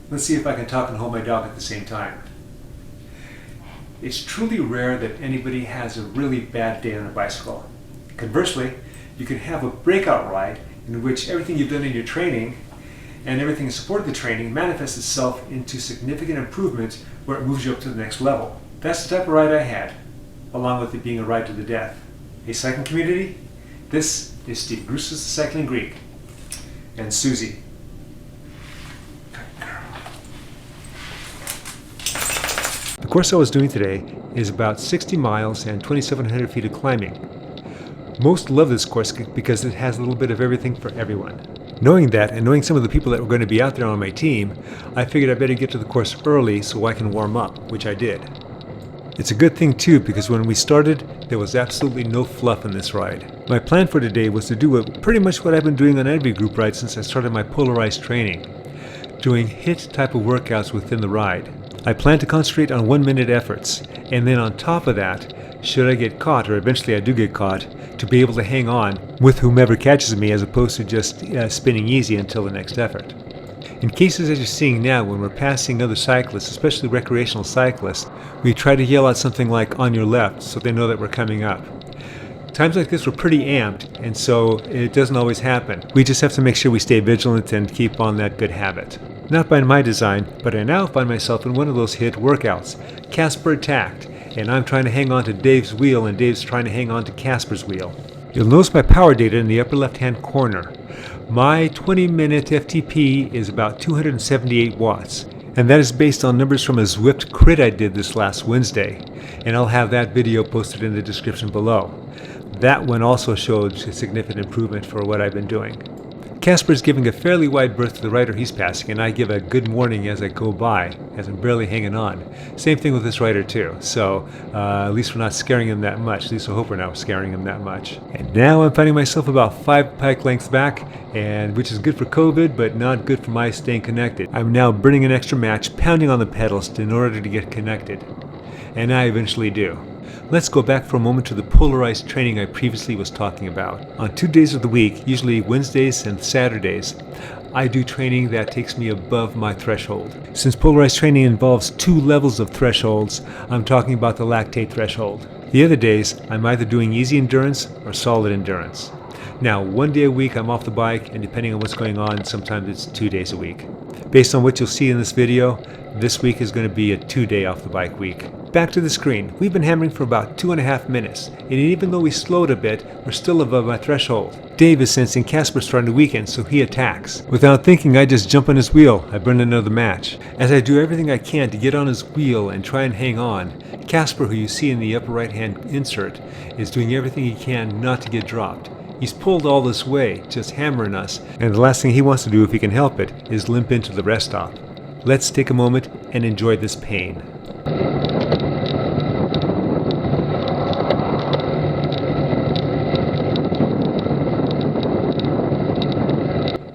Let's see if I can talk and hold my dog at the same time. It's truly rare that anybody has a really bad day on a bicycle. Conversely, you can have a breakout ride in which everything you've done in your training and everything in support of the training manifests itself into significant improvements where it moves you up to the next level. That's the type of ride I had, along with it being a ride to the death. Hey cycling community, this is Steve Bruce, the Cycling Greek, and Susie. The course I was doing today is about 60 miles and 2,700 feet of climbing. Most love this course because it has a little bit of everything for everyone. Knowing that, and knowing some of the people that were going to be out there on my team, I figured I better get to the course early so I can warm up, which I did. It's a good thing too, because when we started, there was absolutely no fluff in this ride. My plan for today was to do pretty much what I've been doing on every group ride since I started my polarized training, doing HIIT type of workouts within the ride. I plan to concentrate on 1-minute efforts, and then on top of that, should I get caught, or eventually I do get caught, to be able to hang on with whomever catches me as opposed to just spinning easy until the next effort. In cases as you're seeing now, when we're passing other cyclists, especially recreational cyclists, we try to yell out something like "on your left" so they know that we're coming up. Times like this we're pretty amped, and so it doesn't always happen. We just have to make sure we stay vigilant and keep on that good habit. Not by my design, but I now find myself in one of those HIIT workouts, Casper attacked, and I'm trying to hang on to Dave's wheel and Dave's trying to hang on to Casper's wheel. You'll notice my power data in the upper left-hand corner. My 20-minute FTP is about 278 watts, and that is based on numbers from a Zwift crit I did this last Wednesday, and I'll have that video posted in the description below. That one also showed a significant improvement for what I've been doing. Casper is giving a fairly wide berth to the rider he's passing, and I give a good morning as I go by, as I'm barely hanging on. Same thing with this rider too, so at least we're not scaring him that much. At least I hope we're not scaring him that much. And now I'm finding myself about 5 bike lengths back, and which is good for COVID, but not good for my staying connected. I'm now burning an extra match, pounding on the pedals in order to get connected. And I eventually do. Let's go back for a moment to the polarized training I previously was talking about. On 2 days of the week, usually Wednesdays and Saturdays, I do training that takes me above my threshold. Since polarized training involves 2 levels of thresholds, I'm talking about the lactate threshold. The other days, I'm either doing easy endurance or solid endurance. Now, 1 day a week I'm off the bike, and depending on what's going on, sometimes it's 2 days a week. Based on what you'll see in this video, this week is going to be a 2-day off the bike week. Back to the screen. We've been hammering for about 2.5 minutes, and even though we slowed a bit, we're still above my threshold. Dave is sensing Casper starting to weaken, so he attacks. Without thinking, I just jump on his wheel. I burn another match. As I do everything I can to get on his wheel and try and hang on, Casper, who you see in the upper right-hand insert, is doing everything he can not to get dropped. He's pulled all this way, just hammering us, and the last thing he wants to do, if he can help it, is limp into the rest stop. Let's take a moment and enjoy this pain.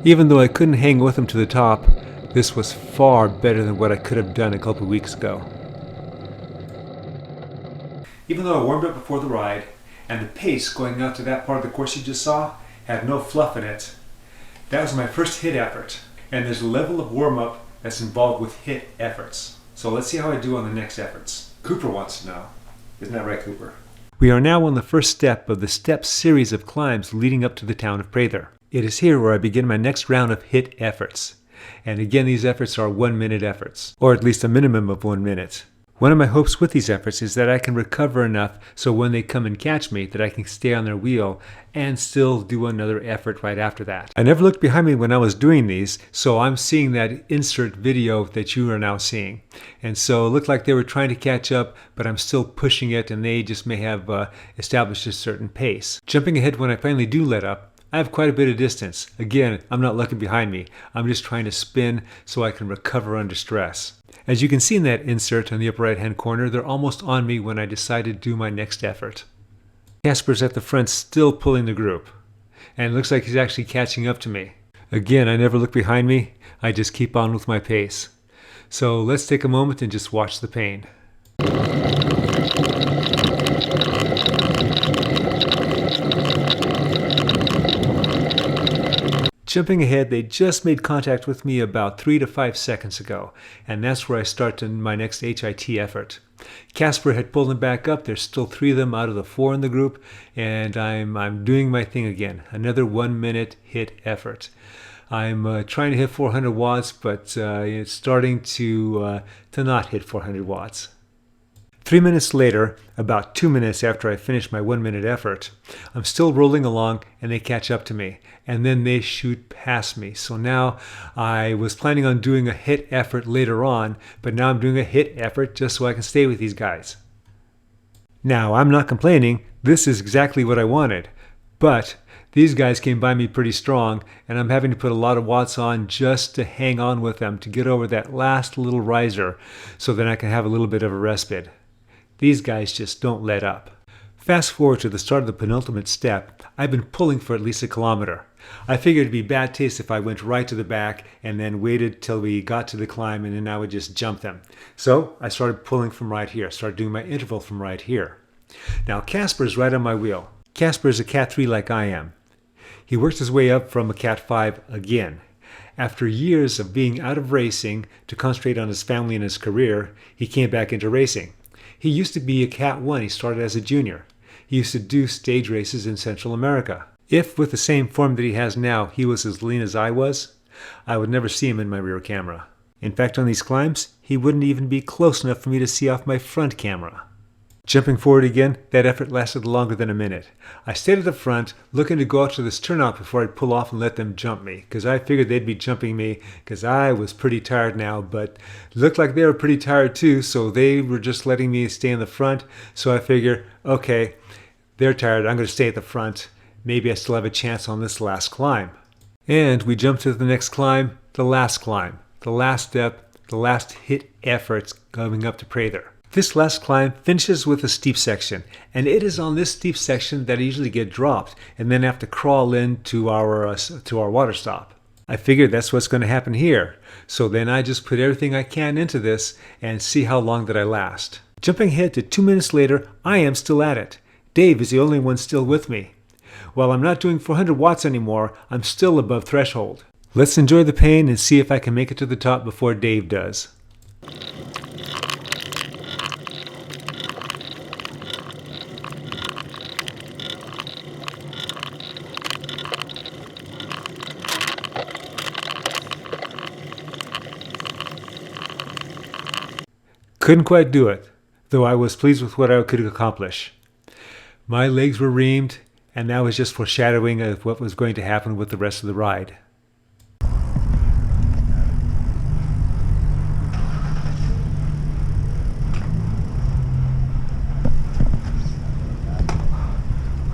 Even though I couldn't hang with him to the top, this was far better than what I could have done a couple weeks ago. Even though I warmed up before the ride, and the pace going out to that part of the course you just saw had no fluff in it, that was my first HIIT effort. And there's a level of warm-up that's involved with HIIT efforts. So let's see how I do on the next efforts. Cooper wants to know. Isn't that right, Cooper? We are now on the first step of the step series of climbs leading up to the town of Prather. It is here where I begin my next round of HIIT efforts. And again, these efforts are 1-minute efforts, or at least a minimum of 1 minute. One of my hopes with these efforts is that I can recover enough so when they come and catch me that I can stay on their wheel and still do another effort right after that. I never looked behind me when I was doing these, so I'm seeing that insert video that you are now seeing. And so it looked like they were trying to catch up, but I'm still pushing it and they just may have established a certain pace. Jumping ahead when I finally do let up, I have quite a bit of distance. Again, I'm not looking behind me. I'm just trying to spin so I can recover under stress. As you can see in that insert on the upper right hand corner, they're almost on me when I decide to do my next effort. Casper's at the front still pulling the group, and it looks like he's actually catching up to me. Again, I never look behind me, I just keep on with my pace. So let's take a moment and just watch the pain. Jumping ahead, they just made contact with me about 3 to 5 seconds ago, and that's where I start my next HIT effort. Casper had pulled them back up. There's still 3 of them out of the 4 in the group, and I'm doing my thing again. Another 1-minute hit effort. I'm trying to hit 400 watts, but it's starting to not hit 400 watts. 3 minutes later, about 2 minutes after I finish my 1-minute effort, I'm still rolling along and they catch up to me, and then they shoot past me. So now I was planning on doing a hit effort later on, but now I'm doing a hit effort just so I can stay with these guys. Now, I'm not complaining. This is exactly what I wanted, but these guys came by me pretty strong, and I'm having to put a lot of watts on just to hang on with them to get over that last little riser so that I can have a little bit of a respite. These guys just don't let up. Fast forward to the start of the penultimate step, I've been pulling for at least a kilometer. I figured it'd be bad taste if I went right to the back and then waited till we got to the climb and then I would just jump them. So I started pulling from right here, started doing my interval from right here. Now Casper's right on my wheel. Casper is a Cat 3 like I am. He worked his way up from a Cat 5 again. After years of being out of racing to concentrate on his family and his career, he came back into racing. He used to be a Cat 1. He started as a junior. He used to do stage races in Central America. If with the same form that he has now, he was as lean as I was, I would never see him in my rear camera. In fact, on these climbs, he wouldn't even be close enough for me to see off my front camera. Jumping forward again, that effort lasted longer than a minute. I stayed at the front, looking to go out to this turnout before I'd pull off and let them jump me, because I figured they'd be jumping me, because I was pretty tired now, but it looked like they were pretty tired too, so they were just letting me stay in the front. So I figure, okay, they're tired, I'm going to stay at the front. Maybe I still have a chance on this last climb. And we jump to the next climb, the last step, the last hit efforts coming up to Prather. This last climb finishes with a steep section, and it is on this steep section that I usually get dropped and then have to crawl into our water stop. I figured that's what's going to happen here, so then I just put everything I can into this and see how long that I last. Jumping ahead to 2 minutes later, I am still at it. Dave is the only one still with me. While I'm not doing 400 watts anymore, I'm still above threshold. Let's enjoy the pain and see if I can make it to the top before Dave does. Couldn't quite do it, though I was pleased with what I could accomplish. My legs were reamed, and that was just foreshadowing of what was going to happen with the rest of the ride.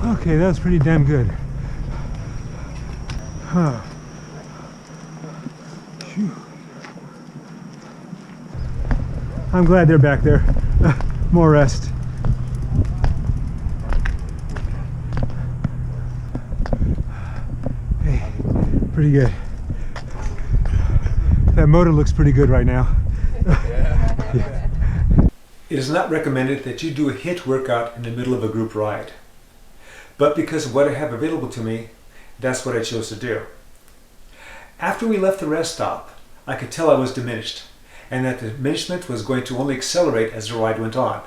Okay, that was pretty damn good. Huh. Phew. I'm glad they're back there. More rest. Hey, pretty good. That motor looks pretty good right now. Yeah. It is not recommended that you do a HIIT workout in the middle of a group ride. But because of what I have available to me, that's what I chose to do. After we left the rest stop, I could tell I was diminished, and that the diminishment was going to only accelerate as the ride went on.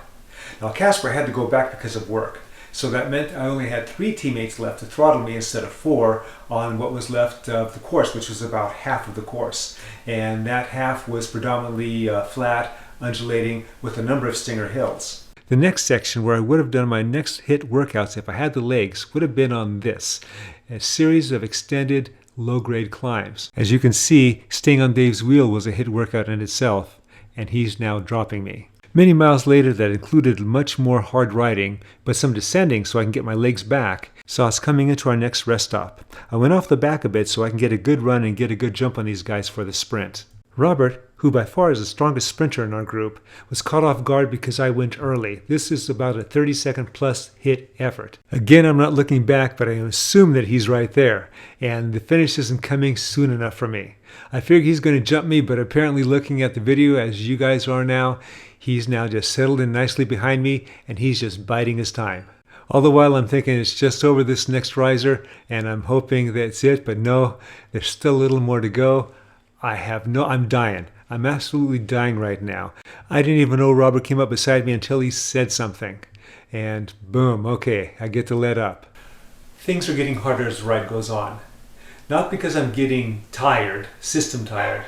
Now Casper had to go back because of work, so that meant I only had 3 teammates left to throttle me instead of 4 on what was left of the course, which was about half of the course. And that half was predominantly flat, undulating, with a number of stinger hills. The next section where I would have done my next HIIT workouts if I had the legs would have been on this, a series of extended low-grade climbs. As you can see, staying on Dave's wheel was a HIIT workout in itself, and he's now dropping me. Many miles later that included much more hard riding, but some descending so I can get my legs back, saw us coming into our next rest stop. I went off the back a bit so I can get a good run and get a good jump on these guys for the sprint. Robert, who by far is the strongest sprinter in our group, was caught off guard because I went early. This is about a 30-second plus HIIT effort. Again, I'm not looking back, but I assume that he's right there, and the finish isn't coming soon enough for me. I figured he's going to jump me, but apparently looking at the video as you guys are now, he's now just settled in nicely behind me, and he's just biding his time. All the while I'm thinking it's just over this next riser and I'm hoping that's it, but no, there's still a little more to go. I'm dying. I'm absolutely dying right now. I didn't even know Robert came up beside me until he said something. And boom, okay, I get to let up. Things are getting harder as the ride goes on. Not because I'm getting tired, system tired.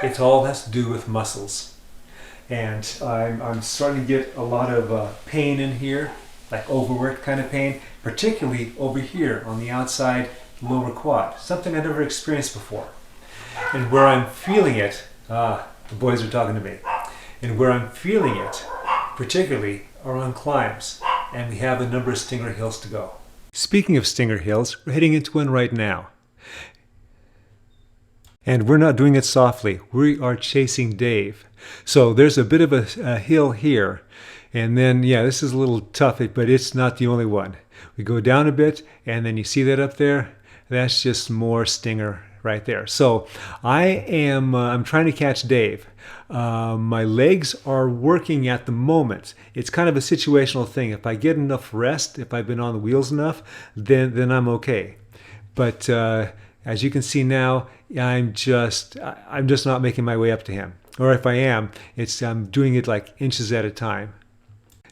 It all has to do with muscles. And I'm starting to get a lot of pain in here, like overworked kind of pain, particularly over here on the outside lower quad, something I've never experienced before. And where I'm feeling it, the boys are talking to me, and where I'm feeling it, particularly, are on climbs, and we have a number of stinger hills to go. Speaking of stinger hills, we're heading into one right now. And we're not doing it softly. We are chasing Dave. So there's a bit of a hill here. And then, yeah, this is a little tough, but it's not the only one. We go down a bit, and then you see that up there? That's just more stinger right there. So I'm trying to catch Dave. My legs are working at the moment. It's kind of a situational thing. If I get enough rest, if I've been on the wheels enough, then I'm okay. But as you can see now, I'm just not making my way up to him. Or if I am, I'm doing it like inches at a time.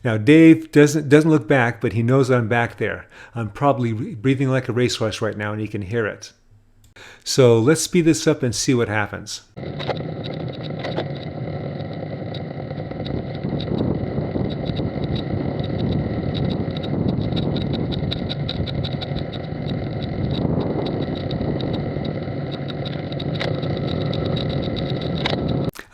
Now Dave doesn't look back, but he knows I'm back there. I'm probably breathing like a racehorse right now, and he can hear it. So let's speed this up and see what happens.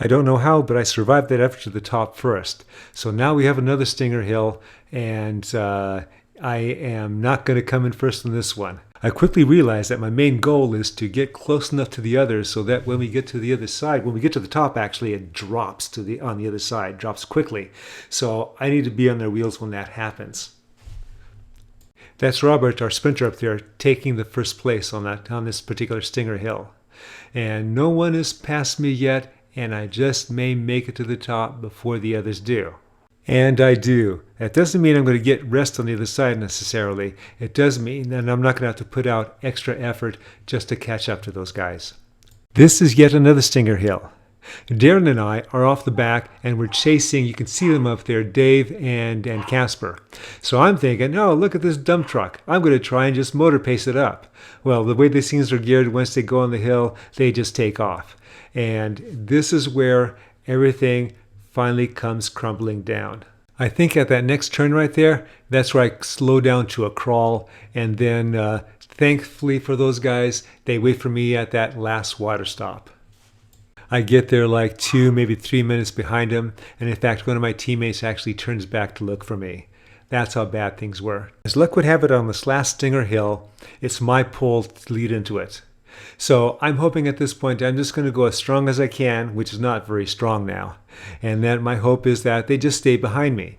I don't know how, but I survived that effort to the top first. So now we have another stinger hill, and I am not going to come in first on this one. I quickly realized that my main goal is to get close enough to the others so that when we get to the other side, when we get to the top, actually, it drops on the other side, drops quickly. So I need to be on their wheels when that happens. That's Robert, our sprinter up there, taking the first place on this particular stinger hill. And no one has passed me yet, and I just may make it to the top before the others do. And I do. That doesn't mean I'm going to get rest on the other side necessarily. It does mean that I'm not going to have to put out extra effort just to catch up to those guys. This is yet another stinger hill. Darren and I are off the back, and we're chasing, you can see them up there, Dave and Casper. So I'm thinking, oh, look at this dump truck. I'm going to try and just motor pace it up. Well, the way these things are geared, once they go on the hill, they just take off. And this is where everything finally comes crumbling down. I think at that next turn right there, that's where I slow down to a crawl, and then thankfully for those guys, they wait for me at that last water stop. I get there like 2, maybe 3 minutes behind them, and in fact one of my teammates actually turns back to look for me. That's how bad things were. As luck would have it, on this last stinger hill, it's my pull to lead into it. So I'm hoping at this point I'm just going to go as strong as I can, which is not very strong now. And then my hope is that they just stay behind me.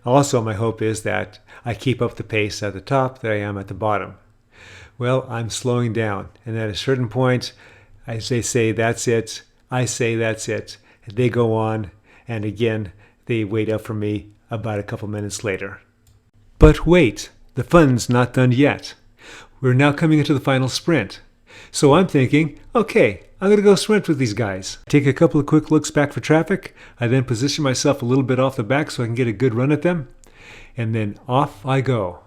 Also, my hope is that I keep up the pace at the top that I am at the bottom. Well, I'm slowing down. And at a certain point, as they say, that's it. I say, that's it. They go on. And again, they wait up for me about a couple minutes later. But wait, the fun's not done yet. We're now coming into the final sprint. So I'm thinking, okay, I'm going to go sprint with these guys. Take a couple of quick looks back for traffic. I then position myself a little bit off the back so I can get a good run at them. And then off I go.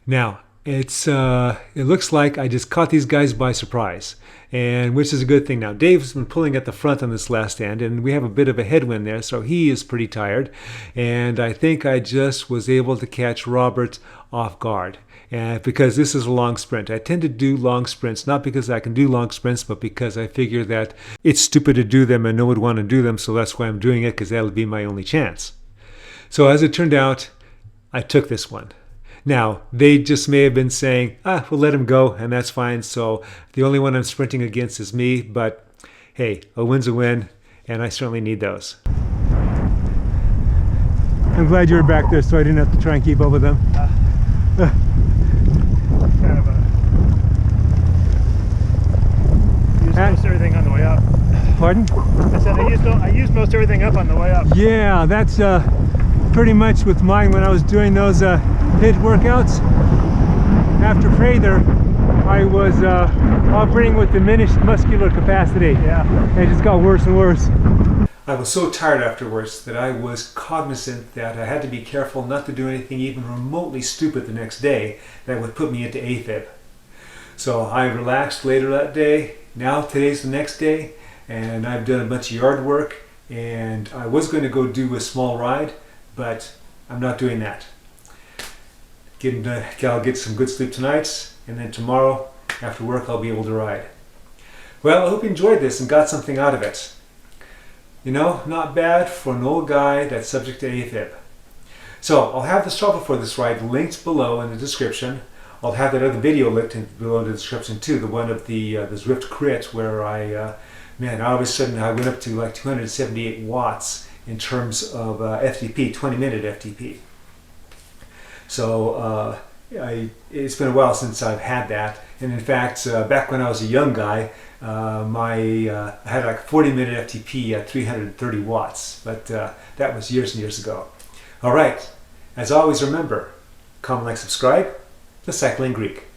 Now, it looks like I just caught these guys by surprise, and which is a good thing. Now, Dave's been pulling at the front on this last end, and we have a bit of a headwind there, so he is pretty tired. And I think I just was able to catch Robert off guard. And because this is a long sprint. I tend to do long sprints, not because I can do long sprints, but because I figure that it's stupid to do them and no one would want to do them, so that's why I'm doing it, because that'll be my only chance. So as it turned out, I took this one. Now, they just may have been saying, we'll let him go, and that's fine. So the only one I'm sprinting against is me, but hey, a win's a win, and I certainly need those. I'm glad you were back there so I didn't have to try and keep up with them. Kind of used most everything on the way up. Pardon? I said I used most everything up on the way up. Yeah, that's pretty much with mine when I was doing those HIIT workouts. After Prather, I was operating with diminished muscular capacity. Yeah. And it just got worse and worse. I was so tired afterwards that I was cognizant that I had to be careful not to do anything even remotely stupid the next day that would put me into AFIB. So I relaxed later that day. Now today's the next day, and I've done a bunch of yard work, and I was going to go do a small ride, but I'm not doing that. I'll get some good sleep tonight, and then tomorrow after work I'll be able to ride. Well, I hope you enjoyed this and got something out of it. You know, not bad for an old guy that's subject to AFIB. So I'll have the struggle for this ride linked below in the description. I'll have that other video linked below in the description too, the one of this Rift Crit where man, all of a sudden I went up to like 278 watts in terms of FTP, 20-minute FTP. So it's been a while since I've had that, and in fact, back when I was a young guy, I had like 40-minute FTP at 330 watts, but that was years and years ago. All right, as always, remember, comment, like, subscribe. The Cycling Greek.